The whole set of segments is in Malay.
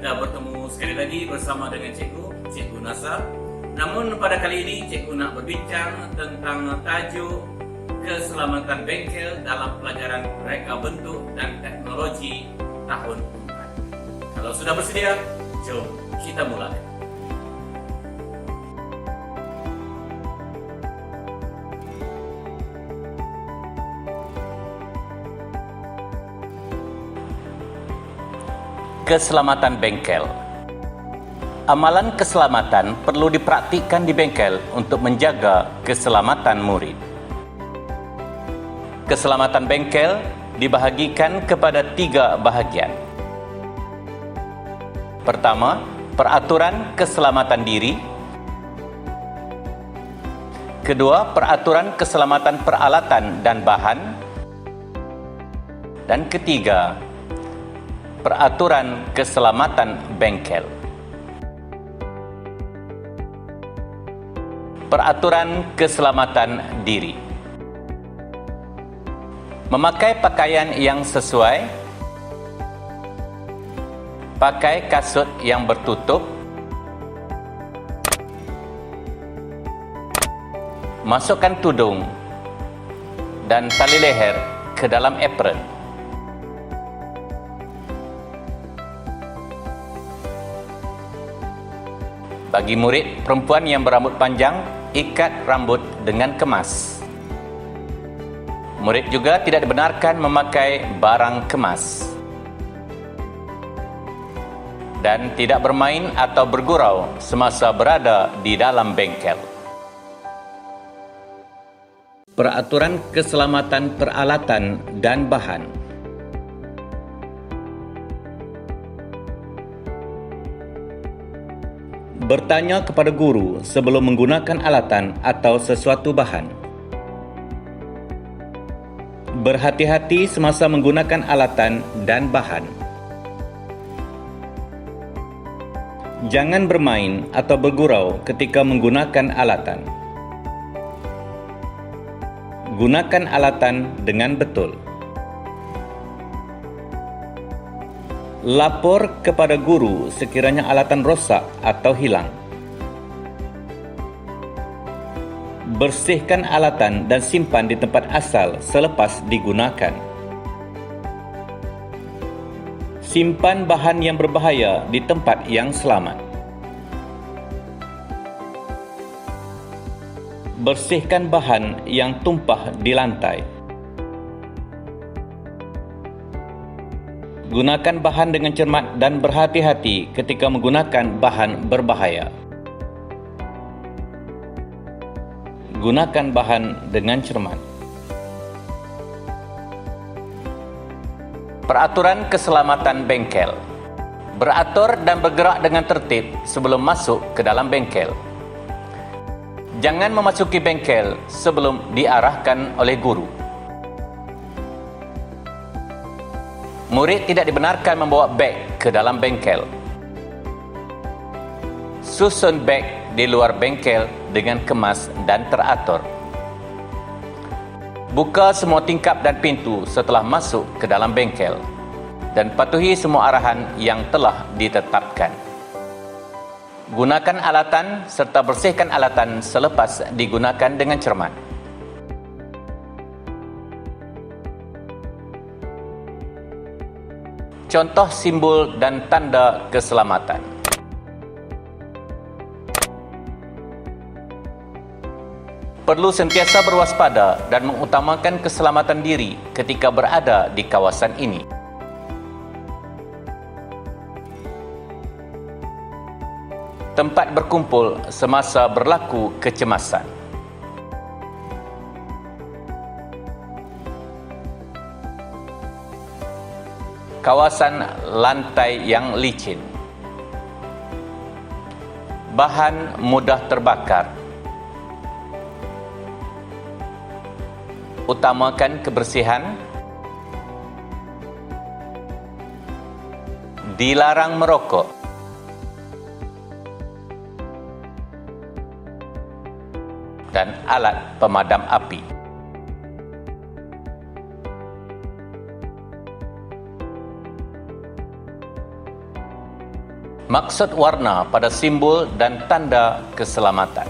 Kita bertemu sekali lagi bersama dengan Cikgu Nasa. Namun pada kali ini Cikgu nak berbincang tentang tajuk keselamatan bengkel dalam pelajaran reka bentuk dan teknologi tahun 4. Kalau sudah bersedia, jom kita mulai. Keselamatan bengkel. Amalan keselamatan perlu dipraktikkan di bengkel untuk menjaga keselamatan murid. Keselamatan bengkel dibahagikan kepada 3 bahagian. Pertama, peraturan keselamatan diri. Kedua, peraturan keselamatan peralatan dan bahan. Dan ketiga, peraturan keselamatan bengkel. Peraturan keselamatan diri. Memakai pakaian yang sesuai, pakai kasut yang bertutup, masukkan tudung dan tali leher ke dalam apron. Bagi murid perempuan yang berambut panjang, ikat rambut dengan kemas. Murid juga tidak dibenarkan memakai barang kemas. Dan tidak bermain atau bergurau semasa berada di dalam bengkel. Peraturan keselamatan peralatan dan bahan. Bertanya kepada guru sebelum menggunakan alatan atau sesuatu bahan. Berhati-hati semasa menggunakan alatan dan bahan. Jangan bermain atau bergurau ketika menggunakan alatan. Gunakan alatan dengan betul. Lapor kepada guru sekiranya alatan rosak atau hilang. Bersihkan alatan dan simpan di tempat asal selepas digunakan. Simpan bahan yang berbahaya di tempat yang selamat. Bersihkan bahan yang tumpah di lantai. Gunakan bahan dengan cermat dan berhati-hati ketika menggunakan bahan berbahaya. Gunakan bahan dengan cermat. Peraturan keselamatan bengkel. Beratur dan bergerak dengan tertib sebelum masuk ke dalam bengkel. Jangan memasuki bengkel sebelum diarahkan oleh guru. Murid tidak dibenarkan membawa beg ke dalam bengkel. Susun beg di luar bengkel dengan kemas dan teratur. Buka semua tingkap dan pintu setelah masuk ke dalam bengkel dan patuhi semua arahan yang telah ditetapkan. Gunakan alatan serta bersihkan alatan selepas digunakan dengan cermat. Contoh simbol dan tanda keselamatan. Perlu sentiasa berwaspada dan mengutamakan keselamatan diri ketika berada di kawasan ini. Tempat berkumpul semasa berlaku kecemasan. Kawasan lantai yang licin. Bahan mudah terbakar. Utamakan kebersihan. Dilarang merokok. Dan alat pemadam api. Maksud warna pada simbol dan tanda keselamatan.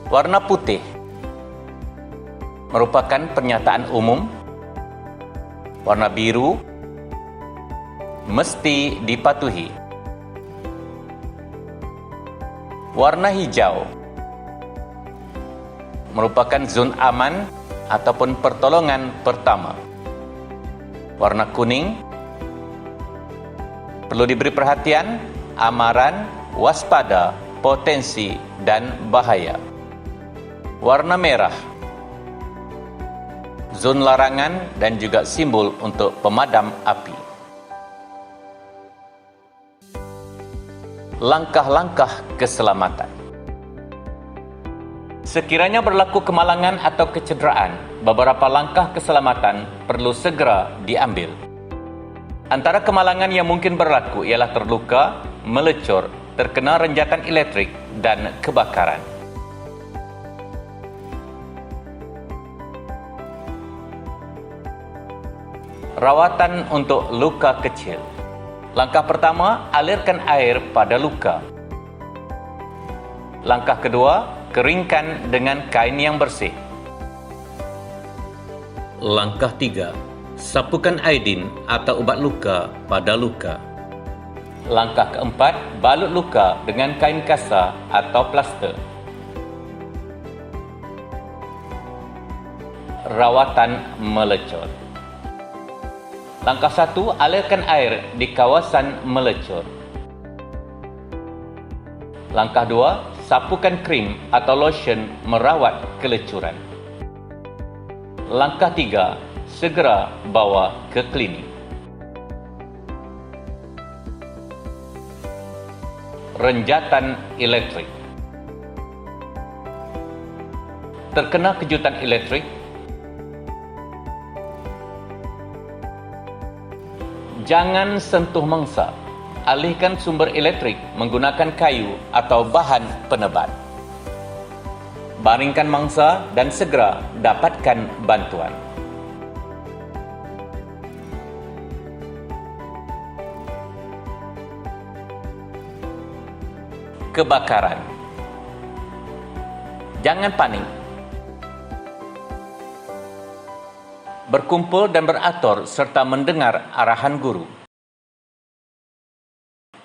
Warna putih merupakan pernyataan umum. Warna biru mesti dipatuhi. Warna hijau merupakan zon aman ataupun pertolongan pertama. Warna kuning perlu diberi perhatian, amaran, waspada, potensi, dan bahaya. Warna merah, zon larangan dan juga simbol untuk pemadam api. Langkah-langkah keselamatan. Sekiranya berlaku kemalangan atau kecederaan, beberapa langkah keselamatan perlu segera diambil. Antara kemalangan yang mungkin berlaku ialah terluka, melecur, terkena renjatan elektrik, dan kebakaran. Rawatan untuk luka kecil. Langkah pertama, alirkan air pada luka. Langkah kedua, keringkan dengan kain yang bersih. Langkah tiga, sapukan iodin atau ubat luka pada luka. Langkah keempat, balut luka dengan kain kasar atau plaster. Rawatan melecur. Langkah 1, alirkan air di kawasan melecur. Langkah 2, sapukan krim atau lotion merawat kelecuran. Langkah 3, segera bawa ke klinik. Renjatan elektrik. Terkena kejutan elektrik, jangan sentuh mangsa. Alihkan sumber elektrik menggunakan kayu atau bahan penebat. Baringkan mangsa dan segera dapatkan bantuan. Kebakaran. Jangan panik. Berkumpul dan beratur serta mendengar arahan guru.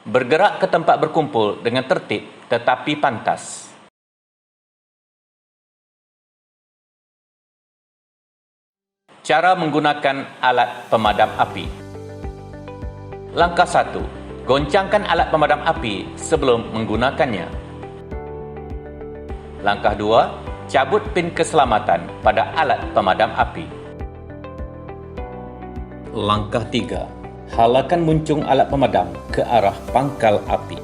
Bergerak ke tempat berkumpul dengan tertib tetapi pantas. Cara menggunakan alat pemadam api. Langkah 1. Goncangkan alat pemadam api sebelum menggunakannya. Langkah 2. Cabut pin keselamatan pada alat pemadam api. Langkah 3. Halakan muncung alat pemadam ke arah pangkal api.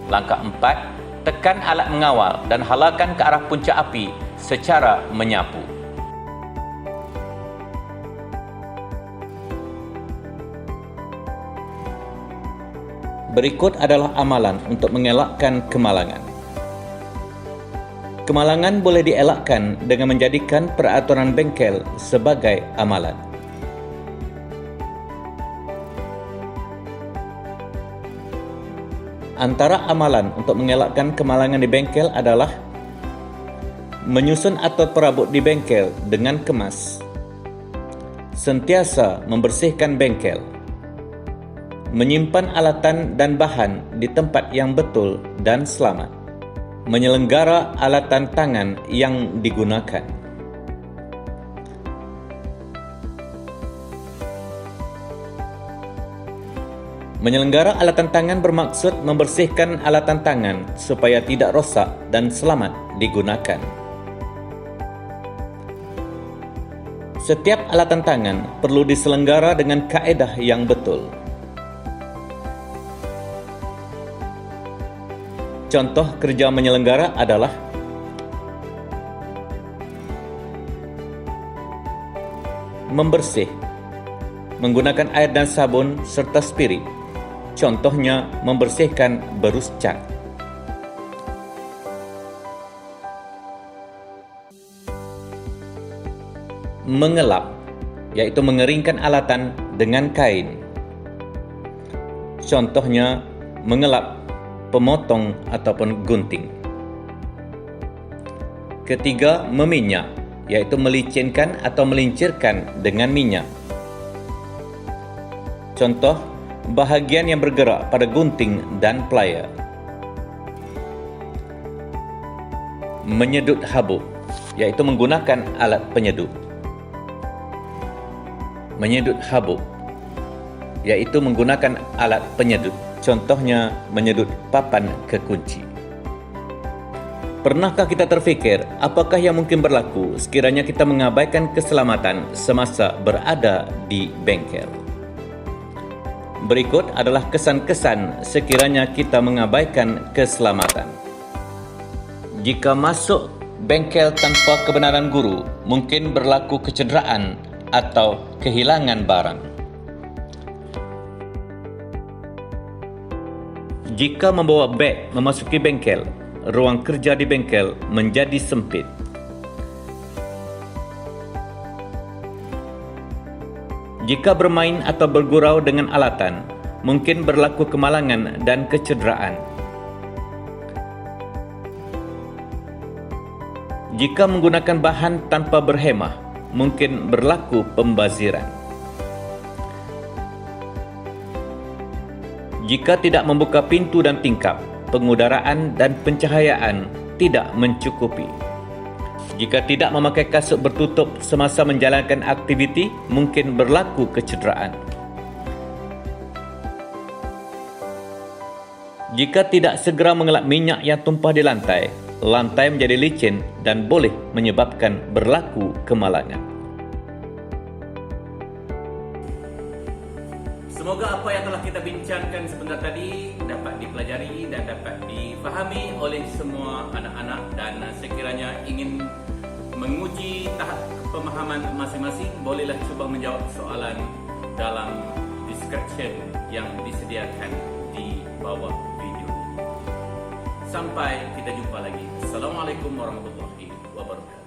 Langkah 4. Tekan alat mengawal dan halakan ke arah puncak api secara menyapu. Berikut adalah amalan untuk mengelakkan kemalangan. Kemalangan boleh dielakkan dengan menjadikan peraturan bengkel sebagai amalan. Antara amalan untuk mengelakkan kemalangan di bengkel adalah menyusun atau perabot di bengkel dengan kemas, sentiasa membersihkan bengkel, menyimpan alatan dan bahan di tempat yang betul dan selamat, menyelenggara alatan tangan yang digunakan. Menyelenggara alatan tangan bermaksud membersihkan alatan tangan supaya tidak rosak dan selamat digunakan. Setiap alatan tangan perlu diselenggara dengan kaedah yang betul. Contoh kerja menyelenggara adalah membersih, menggunakan air dan sabun serta spirit. Contohnya membersihkan berus cat. Mengelap, yaitu mengeringkan alatan dengan kain. contohnya mengelap, pemotong ataupun gunting. Ketiga, meminyak, iaitu melicinkan atau melincirkan dengan minyak. Contoh, bahagian yang bergerak pada gunting dan plier. Menyedut habuk, iaitu menggunakan alat penyedut. Menyedut habuk, iaitu menggunakan alat penyedut. Contohnya, menyedut papan kekunci. Pernahkah kita terfikir apakah yang mungkin berlaku sekiranya kita mengabaikan keselamatan semasa berada di bengkel? Berikut adalah kesan-kesan sekiranya kita mengabaikan keselamatan. Jika masuk bengkel tanpa kebenaran guru, mungkin berlaku kecederaan atau kehilangan barang. Jika membawa beg memasuki bengkel, ruang kerja di bengkel menjadi sempit. Jika bermain atau bergurau dengan alatan, mungkin berlaku kemalangan dan kecederaan. Jika menggunakan bahan tanpa berhemah, mungkin berlaku pembaziran. Jika tidak membuka pintu dan tingkap, pengudaraan dan pencahayaan tidak mencukupi. Jika tidak memakai kasut bertutup semasa menjalankan aktiviti, mungkin berlaku kecederaan. Jika tidak segera mengelap minyak yang tumpah di lantai, lantai menjadi licin dan boleh menyebabkan berlaku kemalangan. Semoga apa yang telah kita bincangkan sebentar tadi dapat dipelajari dan dapat difahami oleh semua anak-anak, dan sekiranya ingin menguji tahap pemahaman masing-masing, bolehlah cuba menjawab soalan dalam description yang disediakan di bawah video. Sampai kita jumpa lagi. Assalamualaikum warahmatullahi wabarakatuh.